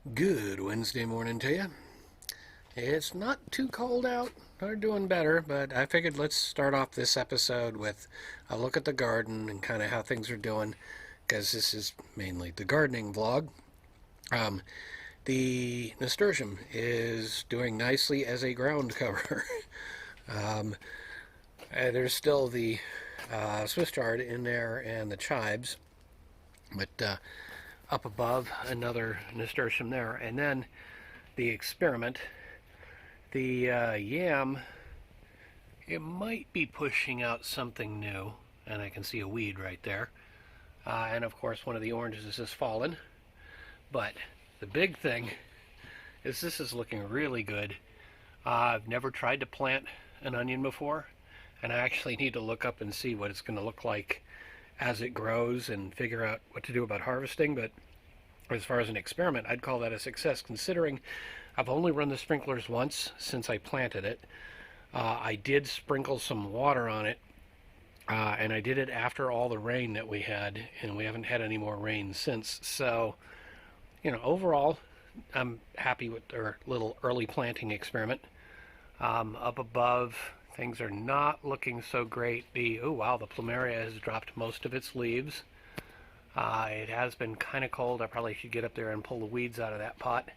Good Wednesday morning to you. It's not too cold out. We're doing better, but I figured let's start off this episode with a look at the garden and kind of how things are doing, because this is mainly the gardening vlog. Um, the nasturtium is doing nicely as a ground cover. um, there's still the Swiss chard in there and the chives, but up above another nasturtium there, and then the experiment. The yam, it might be pushing out something new, and I can see a weed right there. And of course, one of the oranges has fallen. But the big thing is this is looking really good. I've never tried to plant an onion before, and I actually need to look up and see what it's going to look like as it grows and figure out what to do about harvesting. But as far as an experiment, I'd call that a success, considering I've only run the sprinklers once since I planted it. I did sprinkle some water on it, and I did it after all the rain that we had, and we haven't had any more rain since. So, overall, I'm happy with our little early planting experiment. Up above, things are not looking so great. Oh wow, the plumeria has dropped most of its leaves. It has been kind of cold. I probably should get up there and pull the weeds out of that pot.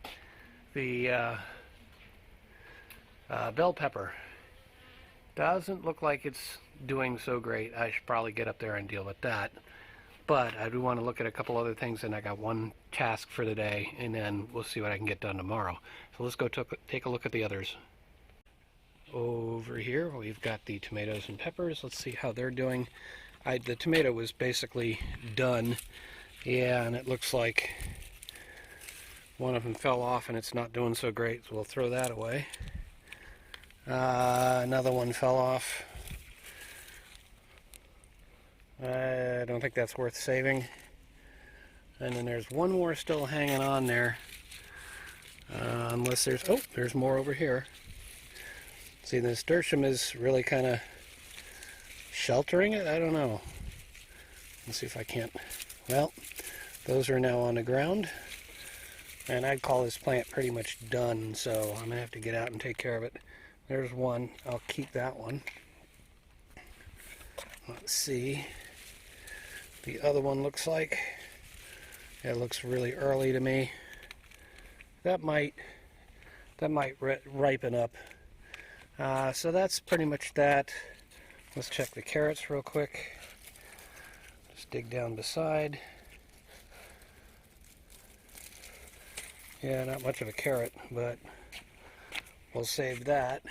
The bell pepper doesn't look like it's doing so great. I should probably get up there and deal with that. But I do want to look at a couple other things, and I got one task for the day, and then we'll see what I can get done tomorrow. So let's go take a look at the others. Over here, we've got the tomatoes and peppers. Let's see how they're doing. The tomato was basically done. Yeah, and it looks like one of them fell off and it's not doing so great, so we'll throw that away. Another one fell off. I don't think that's worth saving. And then there's one more still hanging on there. Unless there's more over here. See, the nasturtium is really kind of sheltering it? I don't know. Let's see if I can't. Well, those are now on the ground. And I'd call this plant pretty much done, so I'm going to have to get out and take care of it. There's one. I'll keep that one. Let's see. The other one looks like. It looks really early to me. That might ripen up. So that's pretty much that. Let's check the carrots real quick. Just dig down beside. Yeah, not much of a carrot, but we'll save that.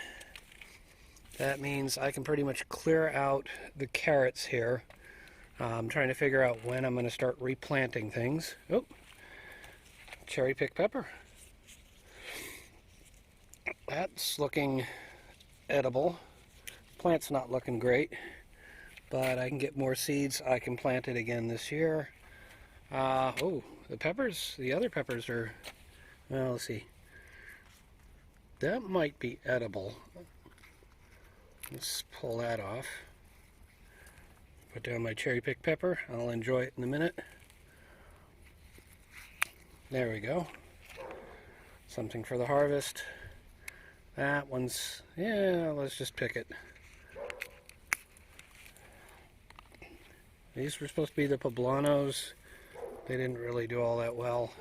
That means I can pretty much clear out the carrots here. I'm trying to figure out when I'm going to start replanting things. Oh, cherry pick pepper. That's looking edible. Plant's not looking great, but I can get more seeds. I can plant it again this year. Oh, the other peppers are, well, let's see. That might be edible. Let's pull that off. Put down my cherry pick pepper. I'll enjoy it in a minute. There we go. Something for the harvest. That one's, yeah, let's just pick it. These were supposed to be the poblanos. They didn't really do all that well.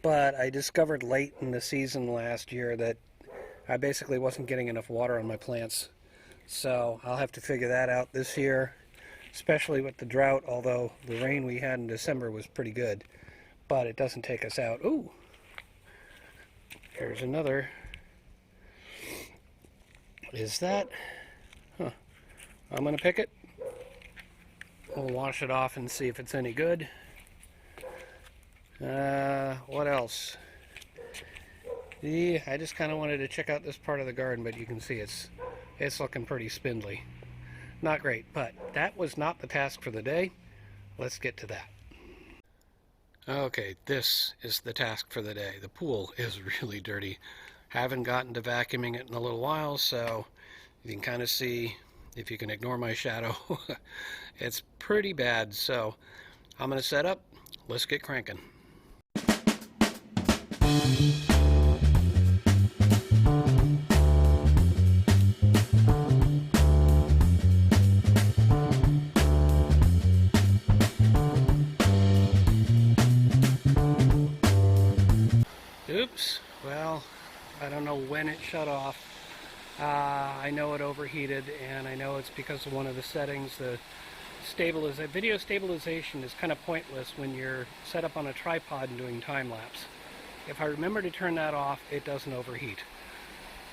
But I discovered late in the season last year that I basically wasn't getting enough water on my plants. So I'll have to figure that out this year, especially with the drought, although the rain we had in December was pretty good. But it doesn't take us out. Ooh! Here's another. Is that? Huh. I'm going to pick it. We'll wash it off and see if it's any good. What else? I just kind of wanted to check out this part of the garden, but you can see it's looking pretty spindly. Not great, but that was not the task for the day. Let's get to that. Okay, this is the task for the day. The pool is really dirty. Haven't gotten to vacuuming it in a little while, so you can kind of see, if you can ignore my shadow, it's pretty bad. So I'm going to set up. Let's get cranking. Oops, well, I don't know when it shut off. I know it overheated, and I know it's because of one of the settings. The video stabilization is kind of pointless when you're set up on a tripod and doing time-lapse. If I remember to turn that off, it doesn't overheat.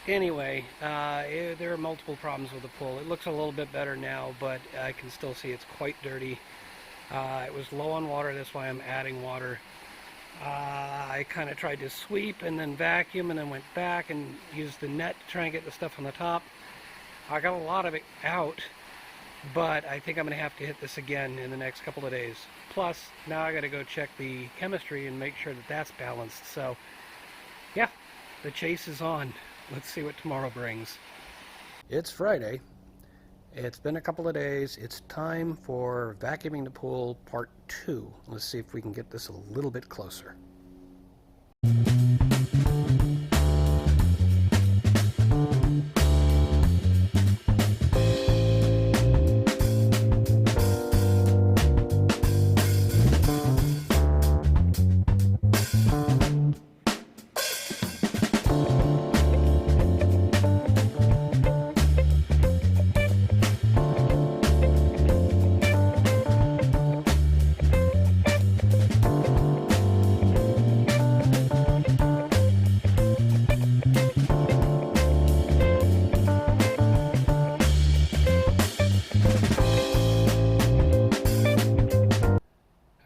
Anyway, there are multiple problems with the pool. It looks a little bit better now, but I can still see it's quite dirty. It was low on water, that's why I'm adding water. I kind of tried to sweep and then vacuum and then went back and used the net to try and get the stuff on the top. I got a lot of it out, but I think I'm going to have to hit this again in the next couple of days. Plus, now I got to go check the chemistry and make sure that that's balanced. So, yeah, the chase is on. Let's see what tomorrow brings. It's Friday. It's been a couple of days. It's time for vacuuming the pool part 2. Let's see if we can get this a little bit closer.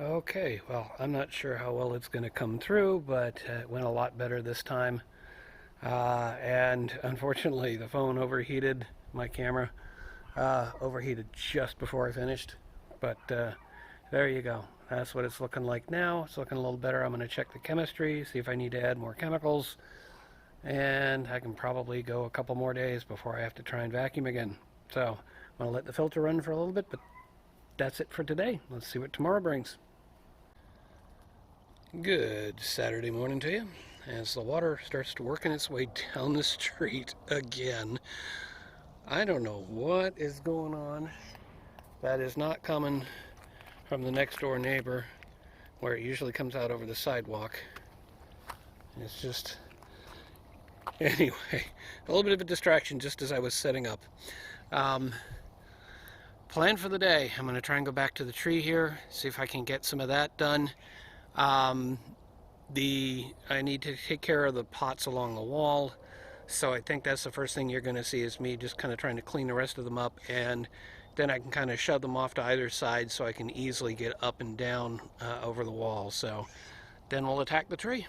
Okay, well, I'm not sure how well it's going to come through, but it went a lot better this time. And unfortunately, the phone overheated, my camera overheated just before I finished. But there you go. That's what it's looking like now. It's looking a little better. I'm going to check the chemistry, see if I need to add more chemicals. And I can probably go a couple more days before I have to try and vacuum again. So I'm going to let the filter run for a little bit, but that's it for today. Let's see what tomorrow brings. Good Saturday morning to you. As the water starts to working its way down the street again. I don't know what is going on. That is not coming from the next door neighbor, where it usually comes out over the sidewalk. It's just, anyway, a little bit of a distraction just as I was setting up. Plan for the day. I'm going to try and go back to the tree here, see if I can get some of that done. I need to take care of the pots along the wall, so I think that's the first thing you're going to see is me just kind of trying to clean the rest of them up, and then I can kind of shove them off to either side so I can easily get up and down over the wall. So then we'll attack the tree.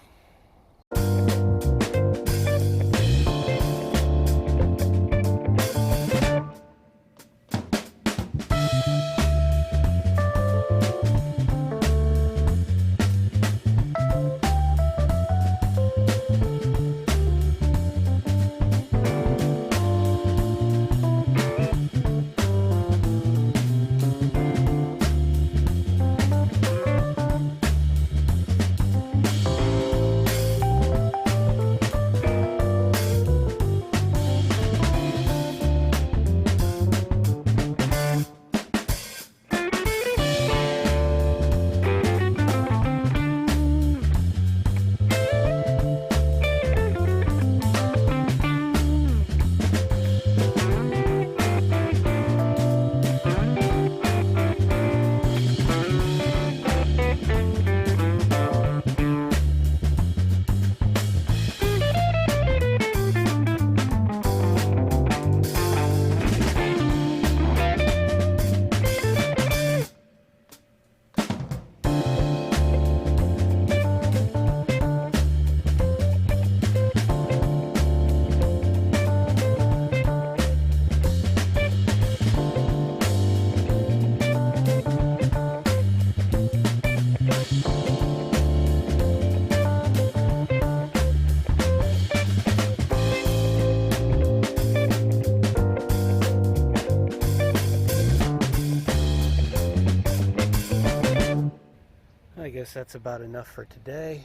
I guess that's about enough for today.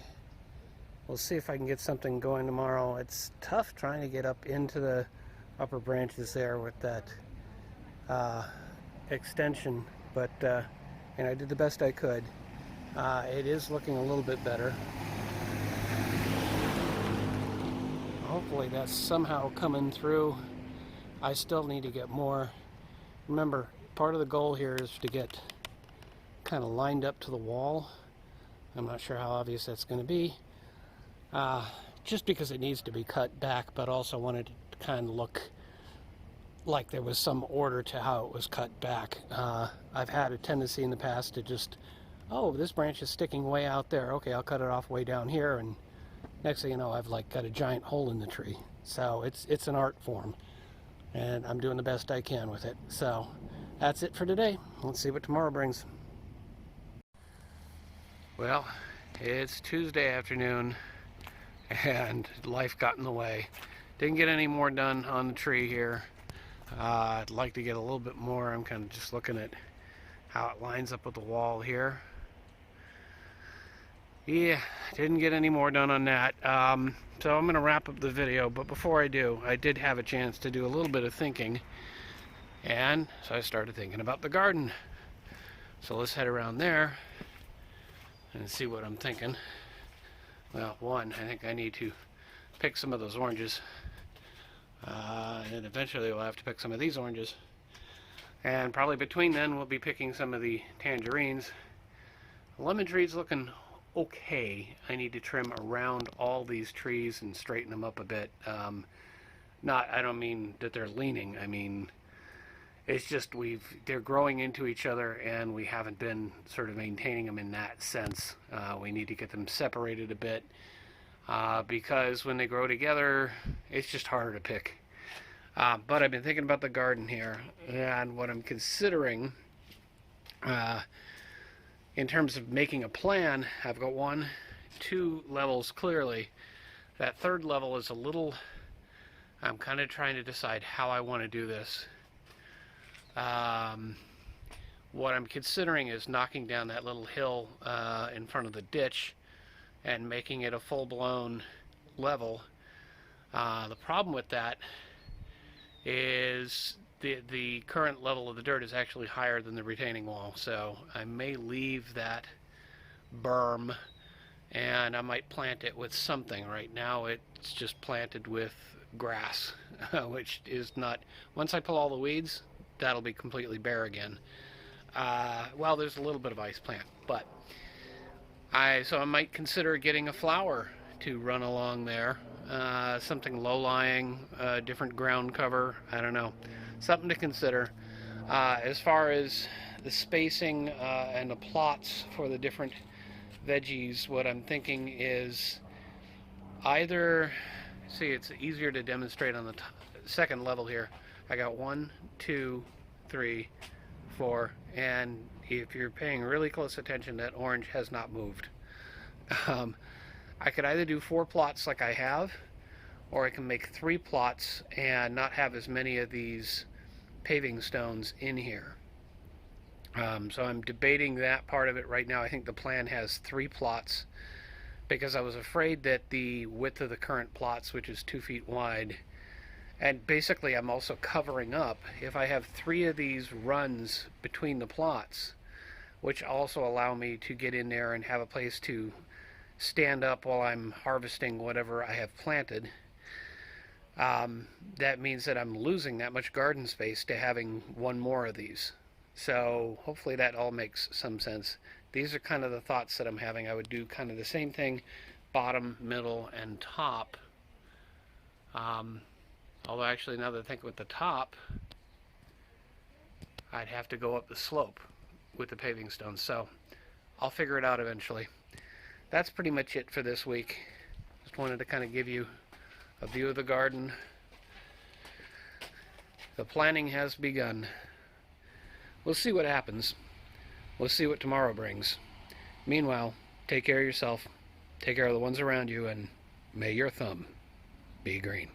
We'll see if I can get something going tomorrow. It's tough trying to get up into the upper branches there with that extension, but and I did the best I could. It is looking a little bit better. hopefully that's somehow coming through. I still need to get more. Remember, part of the goal here is to get kind of lined up to the wall. I'm not sure how obvious that's going to be. Just because it needs to be cut back, but also wanted to kind of look like there was some order to how it was cut back. I've had a tendency in the past to just, oh, this branch is sticking way out there. Okay, I'll cut it off way down here, and next thing you know, I've like got a giant hole in the tree. So it's an art form, and I'm doing the best I can with it. So that's it for today. Let's see what tomorrow brings. Well, it's Tuesday afternoon, and life got in the way. Didn't get any more done on the tree here. I'd like to get a little bit more. I'm kind of just looking at how it lines up with the wall here. Yeah, didn't get any more done on that. So I'm going to wrap up the video, but before I do, I did have a chance to do a little bit of thinking, and so I started thinking about the garden. So let's head around there and see what I'm thinking. Well, one, I think I need to pick some of those oranges, and then eventually we'll have to pick some of these oranges, and probably between then we'll be picking some of the tangerines. The lemon tree's looking okay. I need to trim around all these trees and straighten them up a bit. I don't mean that they're leaning, I mean it's just they're growing into each other, and we haven't been sort of maintaining them in that sense. We need to get them separated a bit, because when they grow together, it's just harder to pick. But I've been thinking about the garden here, and what I'm considering in terms of making a plan, I've got 2 levels clearly. That third level is a little, I'm kind of trying to decide how I want to do this. What I'm considering is knocking down that little hill in front of the ditch and making it a full-blown level. The problem with that is the current level of the dirt is actually higher than the retaining wall, so I may leave that berm and I might plant it with something. Right now it's just planted with grass, which is not, once I pull all the weeds, that'll be completely bare again. Well, there's a little bit of ice plant, but so I might consider getting a flower to run along there, something low-lying, different ground cover, I don't know, something to consider. As far as the spacing and the plots for the different veggies, what I'm thinking is either, see, it's easier to demonstrate on the second level here. I got 1, 2, 3, 4, and if you're paying really close attention, that orange has not moved. I could either do 4 plots like I have, or I can make 3 plots and not have as many of these paving stones in here. So I'm debating that part of it right now. I think the plan has 3 plots because I was afraid that the width of the current plots, which is 2 feet wide, and basically I'm also covering up, if I have 3 of these runs between the plots, which also allow me to get in there and have a place to stand up while I'm harvesting whatever I have planted, that means that I'm losing that much garden space to having 1 more of these. So hopefully that all makes some sense. These are kind of the thoughts that I'm having. I would do kind of the same thing, bottom, middle, and top. Although actually, now that I think with the top, I'd have to go up the slope with the paving stones. So I'll figure it out eventually. That's pretty much it for this week. Just wanted to kind of give you a view of the garden. The planning has begun. We'll see what happens. We'll see what tomorrow brings. Meanwhile, take care of yourself, take care of the ones around you, and may your thumb be green.